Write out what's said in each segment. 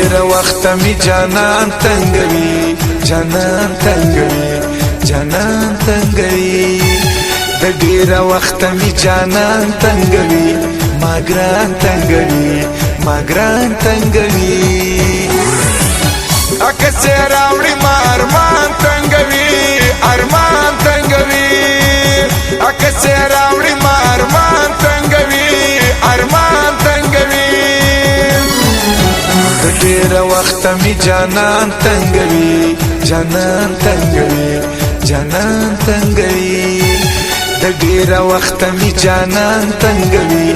ډیر وخت می جانان تنگوي جانان تنگوي جانان تنگوي د ډیر وخت می جانان تنگوي ما ګران تنگوي ما ګران تنگوي اکه راوړي ما ارمان تنگوي ارمان تنگوي اکه راوړي ما ارمان تنگوي ارمان تنگوي ډیر وخت می جانان تنگوي جانان تنگوي جانان تنگوي د ډیر وخت می جانان تنگوي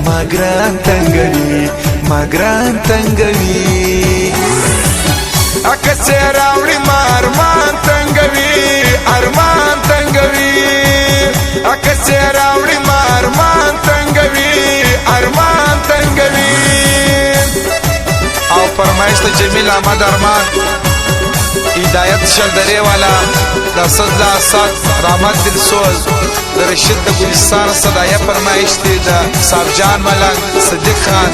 ما ګران تنگوي ما ګران تنگوي اکه راوړي ما ارمان تنگوي ارمان تنگوي اکه راوړي ما ارمان تنگوي ارمان تنگوي او فرمایش ته جمیل احمد ارمان هدایت شلدری والا د صدلا اسد رحمت دلسوز د رشید د ګلستان صدایا فرمایش دی د صاحبجان ملنګ صدیق خان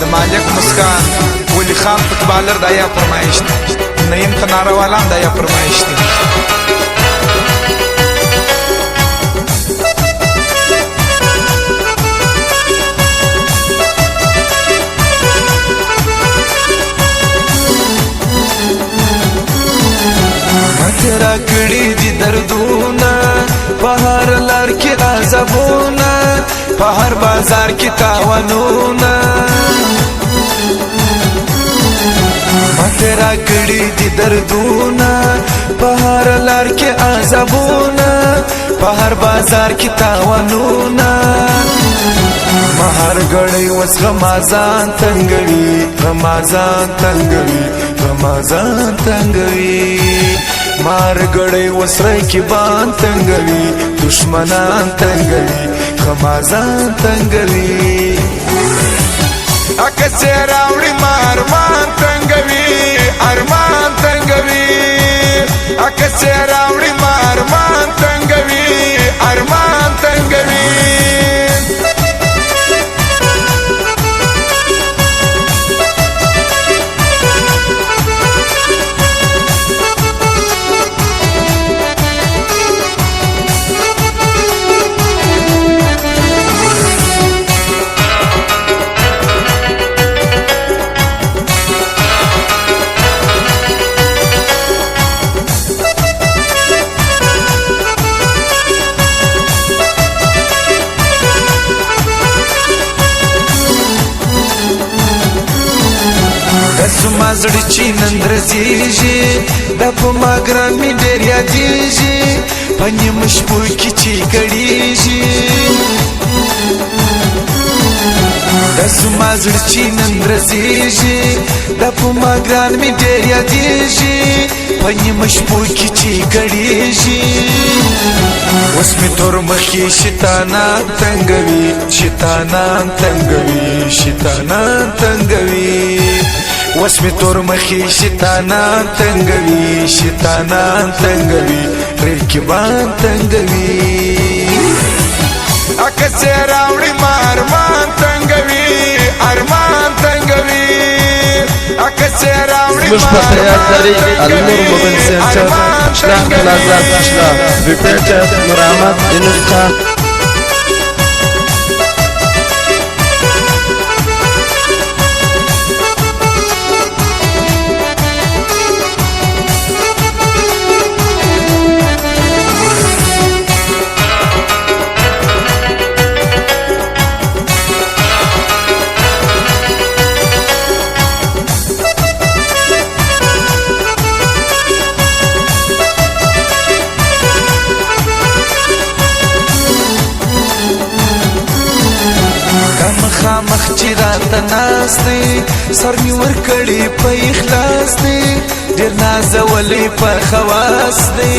د مالک مسکان ولی خان فوتبالر دایا فرمایش دی نیم تناره والا دایا فرمایش دی را کړي دي دردونه په هر لار کې عذابونه په هر بازار کې تاوانونه ماته را کړي دي دردونه په هر لار کې عذابونه په هر بازار کې تاوانونه مہر غړي وس رمضان تنگوي رمضان تنگوي رمضان تنگوي مار غړي وسره کې بان تنگوي دشمنان تنگوي رمضان تنگوي اکه راوړي ما ارمان تنگوي ارمان تنگوي اکه راوړي ما ارمان تنگوي ارمان تنگوي زما زړه چې نن درځيږي د په ما ګران می ډېر یادېږي په نیمه شپو کې چې ګړېږي د زما زړه چې نن درځيږي د په ما ګران می ډېر یادېږي په نیمه شپو کې چې ګړېږي اوس مې تور مخې شیطانان تنگوي شیطانان تنگوي شیطانان تنگوي وس می تور مخی شیطانان تنگوي شیطانان تنگوي رکبان تنگوي اکه راوړي ما ارمان تنگوي ارمان تنگوي اکه راوړي ما ارمان تنگوي ارمان تنگوي مخ چې راته ناست دی سر مې ورکړی په اخلاص دی ډېر نازولی په خواص دی